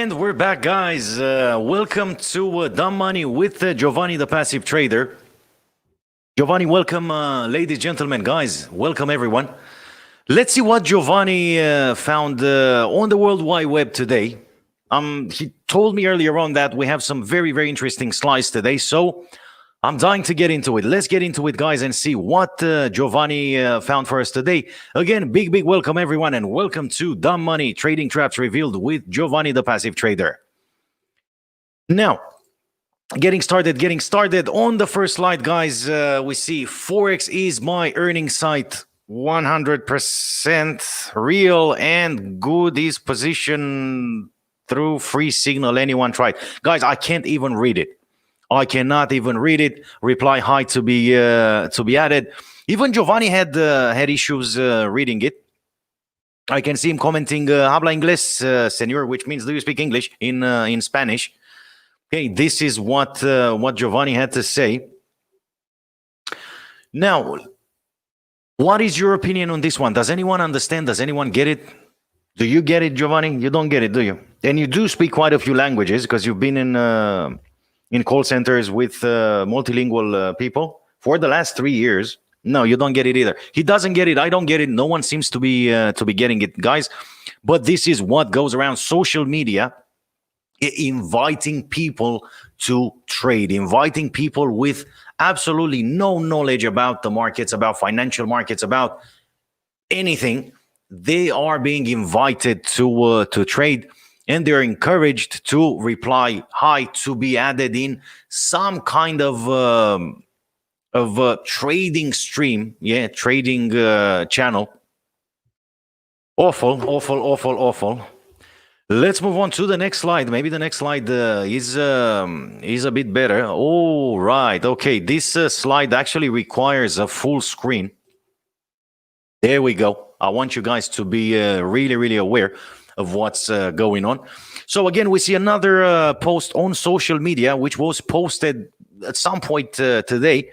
And we're back, guys. Welcome to Dumb Money with Giovanni the Passive Trader. Giovanni, welcome, ladies, gentlemen, guys. Welcome, everyone. Let's see what Giovanni found on the World Wide Web today. He told me earlier on that we have some very, very interesting slides today. So I'm dying to get into it. Let's get into it, guys, and see what Giovanni found for us today. Again, big welcome, everyone, and welcome to Dumb Money Trading Traps Revealed with Giovanni the Passive Trader. Now, getting started. On the first slide, guys, we see Forex is my earning site. 100% real and good is position through free signal. Anyone tried? Guys, I can't even read it. I cannot even read it. Reply hi to be added. Even Giovanni had issues reading it. I can see him commenting "Habla inglés, señor," which means "Do you speak English?" in Spanish. Okay, this is what Giovanni had to say. Now, what is your opinion on this one? Does anyone understand? Does anyone get it? Do you get it, Giovanni? You don't get it, do you? And you do speak quite a few languages because you've been in call centers with multilingual people for the last 3 years. No, you don't get it either. He doesn't get it. I don't get it. No one seems to be getting it, guys. But this is what goes around social media, inviting people to trade, inviting people with absolutely no knowledge about the markets, about financial markets, about anything. They are being invited to trade. And they're encouraged to reply hi, to be added in some kind of trading stream, trading channel. Awful. Let's move on to the next slide. Maybe the next slide is a bit better. Oh, right. Okay, this slide actually requires a full screen. There we go. I want you guys to be really aware of what's going on. So again, we see another post on social media, which was posted at some point today.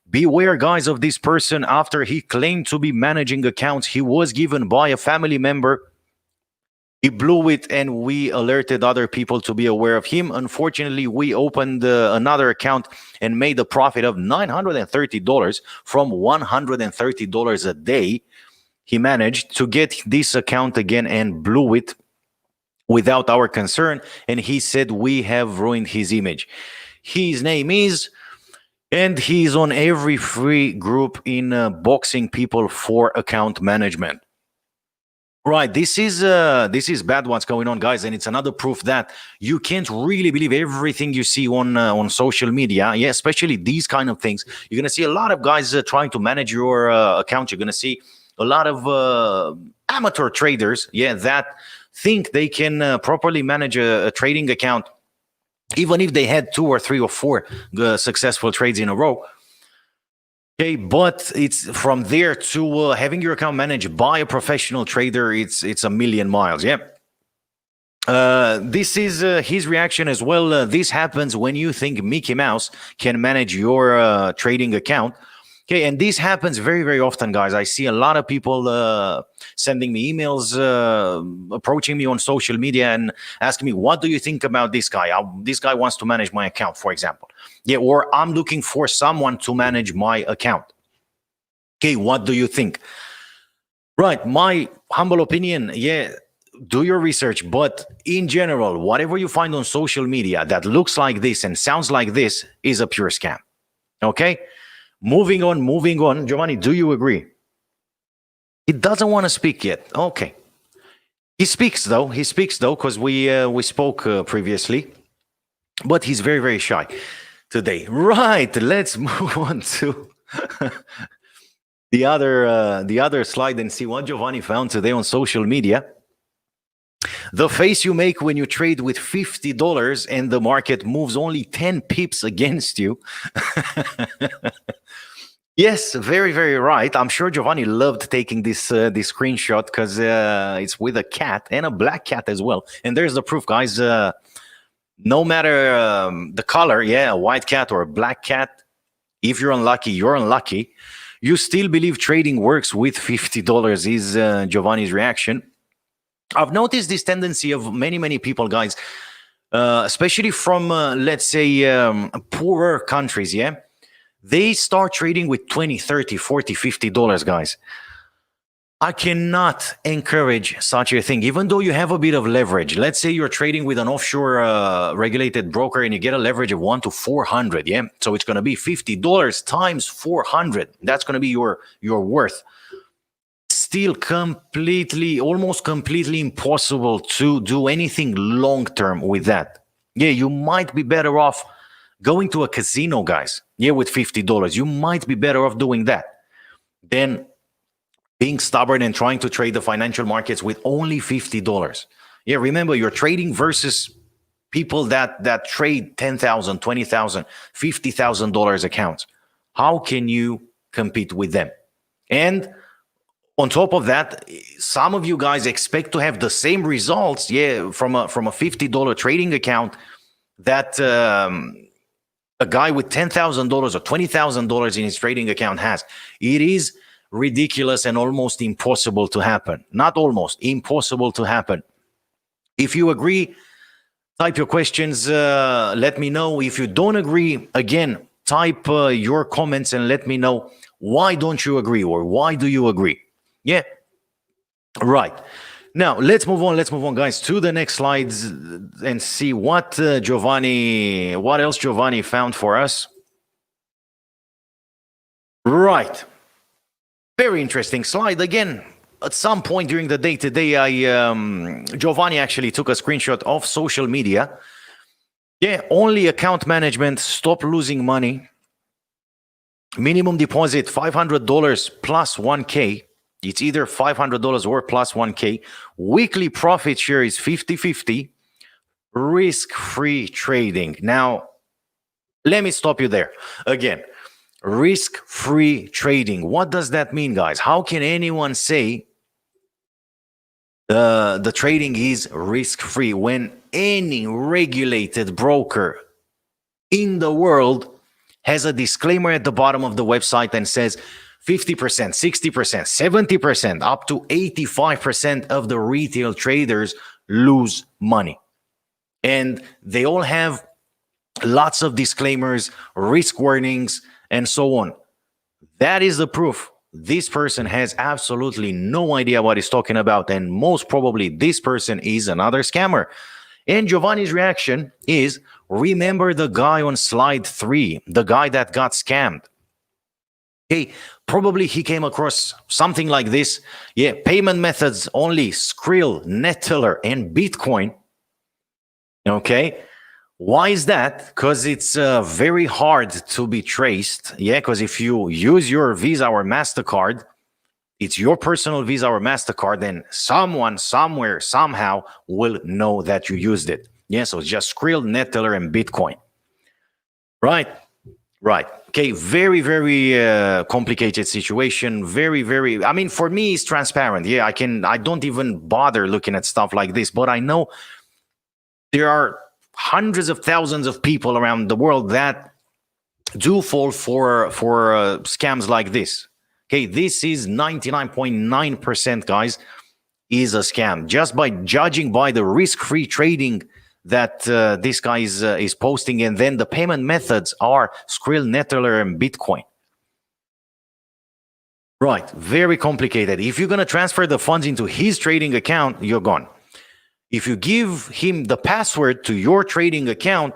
Beware, guys, of this person after he claimed to be managing accounts he was given by a family member. He blew it, and we alerted other people to be aware of him. Unfortunately, we opened another account and made a profit of $930 from $130 a day. He managed to get this account again and blew it without our concern. And he said we have ruined his image. His name is, and he's on every free group in boxing people for account management. Right, this is bad what's going on, guys, and it's another proof that you can't really believe everything you see on social media. Yeah, especially these kind of things. You're gonna see a lot of guys trying to manage your account. You're gonna see a lot of amateur traders, that think they can properly manage a trading account, even if they had 2 or 3 or 4 successful trades in a row. Okay, but it's from there to having your account managed by a professional trader. It's a million miles. Yeah. This is his reaction as well. This happens when you think Mickey Mouse can manage your trading account. Okay, and this happens very often, guys. I see a lot of people sending me emails, approaching me on social media and asking me, what do you think about this guy? This guy wants to manage my account, for example. Yeah, or I'm looking for someone to manage my account. Okay, what do you think? Right, my humble opinion, do your research. But in general, whatever you find on social media that looks like this and sounds like this is a pure scam. Okay? Moving on. Giovanni, do you agree? He doesn't want to speak yet. Okay. He speaks though, because we spoke previously. But he's very shy today. Right, let's move on to the other slide and see what Giovanni found today on social media. The face you make when you trade with $50 and the market moves only 10 pips against you. Yes, very right. I'm sure Giovanni loved taking this screenshot because it's with a cat and a black cat as well. And there's the proof, guys. No matter the color, a white cat or a black cat, if you're unlucky, you're unlucky. You still believe trading works with $50 is Giovanni's reaction. I've noticed this tendency of many people, guys, especially from, let's say, poorer countries, yeah? They start trading with 20, 30, 40, $50, guys. I cannot encourage such a thing, even though you have a bit of leverage. Let's say you're trading with an offshore regulated broker and you get a leverage of 1 to 400, yeah? So it's going to be $50 times 400. That's going to be your worth. Still almost completely impossible to do anything long-term with that. Yeah, you might be better off going to a casino, guys. Yeah, with $50. You might be better off doing that than being stubborn and trying to trade the financial markets with only $50. Yeah, remember, you're trading versus people that trade $10,000, $20,000, $50,000 accounts. How can you compete with them? And on top of that, some of you guys expect to have the same results, yeah, from a $50 trading account that a guy with $10,000 or $20,000 in his trading account has. It is ridiculous and almost impossible to happen. Not almost, impossible to happen. If you agree, type your questions, let me know. If you don't agree, again, type your comments and let me know why don't you agree or why do you agree. Yeah, right. Now, let's move on, guys, to the next slides and see what else Giovanni found for us. Right. Very interesting slide. Again, at some point during the day today, Giovanni actually took a screenshot of social media. Yeah, only account management, stop losing money. Minimum deposit, $500 plus 1K. It's either $500 or plus 1K. Weekly profit share is 50-50. Risk-free trading. Now, let me stop you there. Again, risk-free trading. What does that mean, guys? How can anyone say the trading is risk-free when any regulated broker in the world has a disclaimer at the bottom of the website and says 50%, 60%, 70%, up to 85% of the retail traders lose money. And they all have lots of disclaimers, risk warnings, and so on. That is the proof. This person has absolutely no idea what he's talking about, and most probably this person is another scammer. And Giovanni's reaction is, remember the guy on slide 3, the guy that got scammed. Okay, probably he came across something like this. Yeah, payment methods only Skrill, Neteller, and Bitcoin. Okay, why is that? Because it's very hard to be traced. Yeah, because if you use your Visa or MasterCard, it's your personal Visa or MasterCard, then someone, somewhere, somehow will know that you used it. Yeah, so it's just Skrill, Neteller, and Bitcoin. Right. Right. Okay. Very, very complicated situation. Very, I mean, for me, it's transparent. Yeah, I don't even bother looking at stuff like this, but I know there are hundreds of thousands of people around the world that do fall for scams like this. Okay. This is 99.9%, guys, is a scam. Just by judging by the risk-free trading that this guy is posting, and then the payment methods are Skrill, Neteller, and Bitcoin. Right, very complicated. If you're going to transfer the funds into his trading account, you're gone. If you give him the password to your trading account,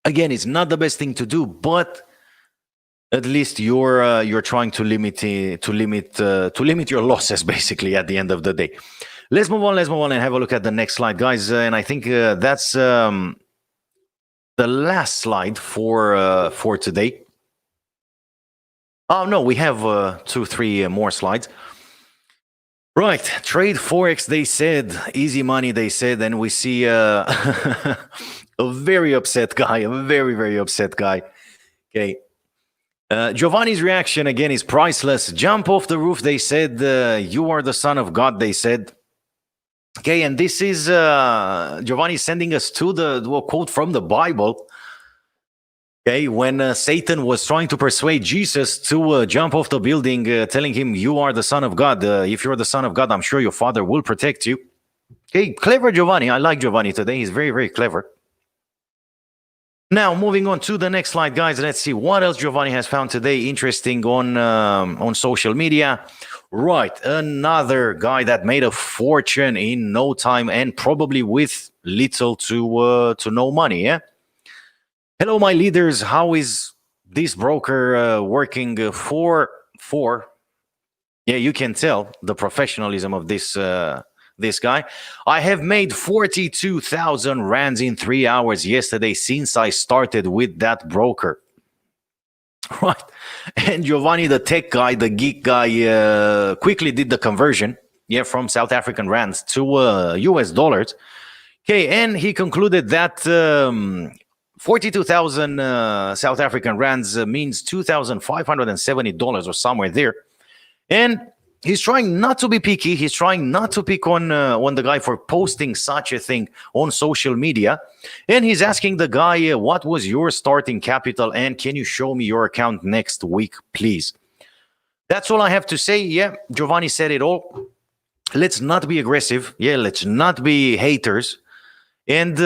again, it's not the best thing to do, but at least you're trying to limit your losses, basically, at the end of the day. Let's move on and have a look at the next slide, guys. And I think that's the last slide for today. Oh, no, we have 2-3 more slides. Right, trade Forex, they said. Easy money, they said. And we see a very upset guy, a very, very upset guy. Okay. Giovanni's reaction, again, is priceless. Jump off the roof, they said. You are the son of God, they said. Okay, and this is Giovanni sending us to a quote from the Bible. Okay, when Satan was trying to persuade Jesus to jump off the building, telling him, you are the son of God. If you're the son of God, I'm sure your father will protect you. Okay, clever Giovanni. I like Giovanni today. He's very, very clever. Now, moving on to the next slide, guys. Let's see what else Giovanni has found today interesting on social media. Right, another guy that made a fortune in no time and probably with little to no money. Yeah. Hello, my leaders. How is this broker working for? Yeah, you can tell the professionalism of this guy. I have made 42,000 rands in 3 hours yesterday since I started with that broker. Right. And Giovanni, the tech guy, the geek guy, quickly did the conversion, from South African rands to US dollars. Okay, and he concluded that 42,000 South African rands means $2,570 or somewhere there. And he's trying not to be picky. He's trying not to pick on the guy for posting such a thing on social media. And he's asking the guy, what was your starting capital? And can you show me your account next week, please? That's all I have to say. Yeah, Giovanni said it all. Let's not be aggressive. Yeah, let's not be haters. And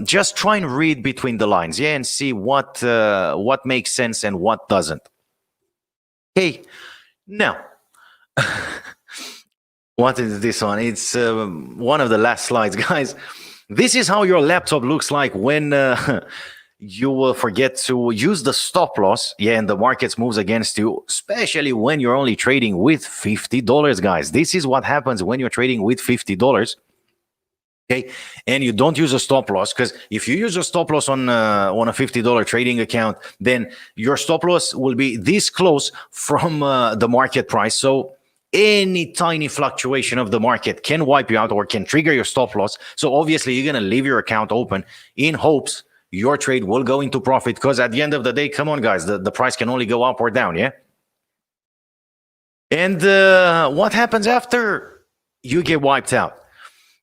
just try and read between the lines. Yeah, and see what makes sense and what doesn't. Okay. Now, what is this one? It's one of the last slides, guys. This is how your laptop looks like when you will forget to use the stop loss. Yeah, and the markets moves against you, especially when you're only trading with $50, guys. This is what happens when you're trading with $50. Okay, and you don't use a stop loss, because if you use a stop loss on a $50 trading account, then your stop loss will be this close from the market price. So any tiny fluctuation of the market can wipe you out or can trigger your stop loss. So obviously you're going to leave your account open in hopes your trade will go into profit, because at the end of the day, come on, guys, the price can only go up or down. Yeah. And what happens after? You get wiped out.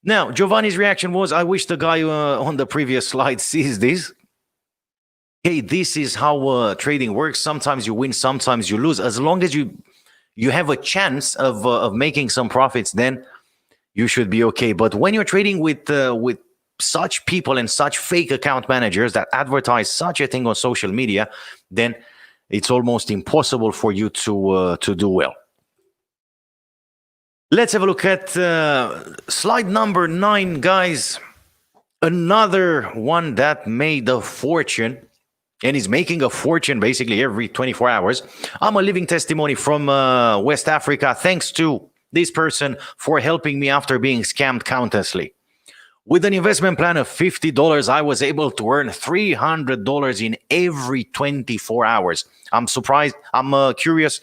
Now, Giovanni's reaction was, I wish the guy on the previous slide sees this. Hey, this is how trading works. Sometimes you win, sometimes you lose. As long as you have a chance of making some profits, then you should be okay. But when you're trading with such people and such fake account managers that advertise such a thing on social media, then it's almost impossible for you to do well. Let's have a look at slide number 9, guys. Another one that made a fortune and is making a fortune basically every 24 hours. I'm a living testimony from West Africa. Thanks to this person for helping me after being scammed countlessly. With an investment plan of $50, I was able to earn $300 in every 24 hours. I'm surprised. I'm curious.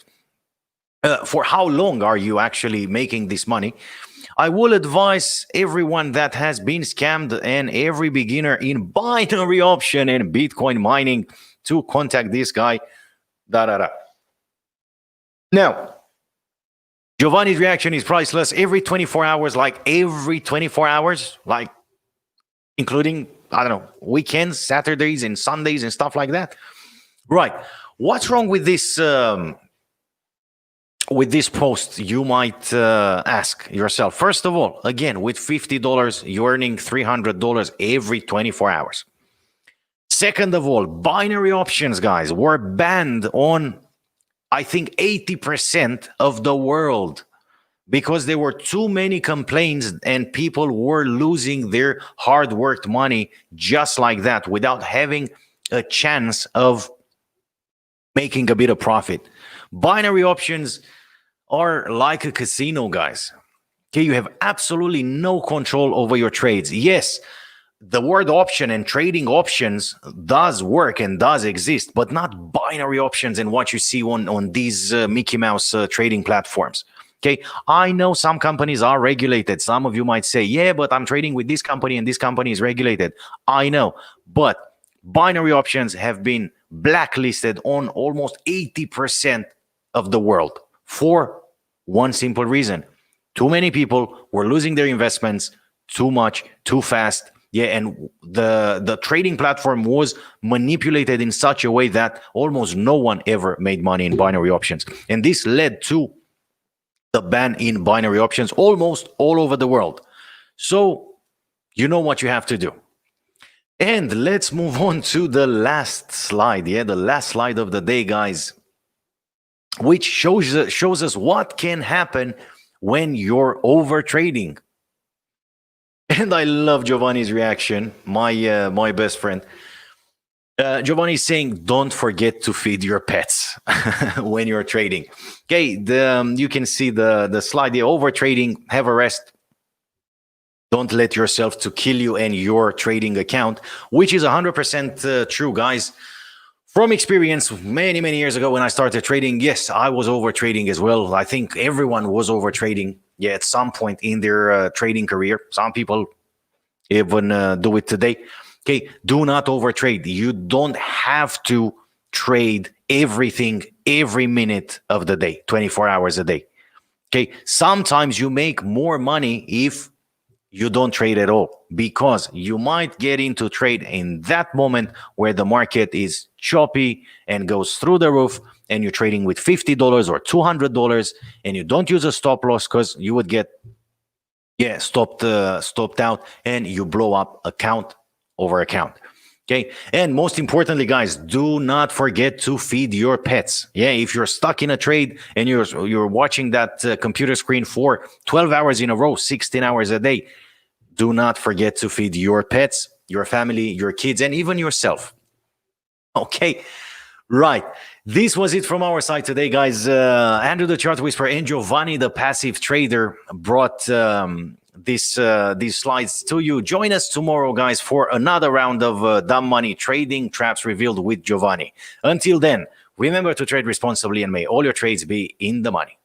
For how long are you actually making this money? I will advise everyone that has been scammed and every beginner in binary option and Bitcoin mining to contact this guy. Now, Giovanni's reaction is priceless. Every 24 hours, including, I don't know, weekends, Saturdays and Sundays and stuff like that. Right. What's wrong with this? With this post, you might ask yourself. First of all, again, with $50, you're earning $300 every 24 hours. Second of all, binary options, guys, were banned on, I think, 80% of the world because there were too many complaints and people were losing their hard-worked money just like that without having a chance of making a bit of profit. Binary options are like a casino, guys. Okay, you have absolutely no control over your trades. Yes, the word option and trading options does work and does exist, but not binary options and what you see on these Mickey Mouse trading platforms. Okay, I know some companies are regulated. Some of you might say, yeah, but I'm trading with this company and this company is regulated. I know, but binary options have been blacklisted on almost 80% of the world for one simple reason. Too many people were losing their investments too much, too fast. Yeah, and the trading platform was manipulated in such a way that almost no one ever made money in binary options. And this led to the ban in binary options almost all over the world. So you know what you have to do. And let's move on to the last slide. Yeah, the last slide of the day, guys, which shows us what can happen when you're over trading. And I love Giovanni's reaction, my best friend. Giovanni is saying, don't forget to feed your pets when you're trading. Okay, you can see the slide. The over trading, have a rest. Don't let yourself to kill you and your trading account, which is 100% true, guys. From experience, many years ago when I started trading, yes, I was over trading as well. I think everyone was over trading, yeah, at some point in their trading career. Some people even do it today. Okay, do not overtrade. You don't have to trade everything every minute of the day, 24 hours a day. Okay, sometimes you make more money if you don't trade at all, because you might get into trade in that moment where the market is choppy and goes through the roof, and you're trading with $50 or $200, and you don't use a stop loss because you would get stopped out, and you blow up account over account. Okay, and most importantly, guys, do not forget to feed your pets. Yeah, if you're stuck in a trade and you're watching that computer screen for 12 hours in a row, 16 hours a day, do not forget to feed your pets, your family, your kids, and even yourself. Okay, right. This was it from our side today, guys. Andrew the Chart Whisperer and Giovanni the Passive Trader brought these slides to you. Join us tomorrow, guys, for another round of dumb money trading traps revealed with Giovanni. Until then, remember to trade responsibly, and may all your trades be in the money.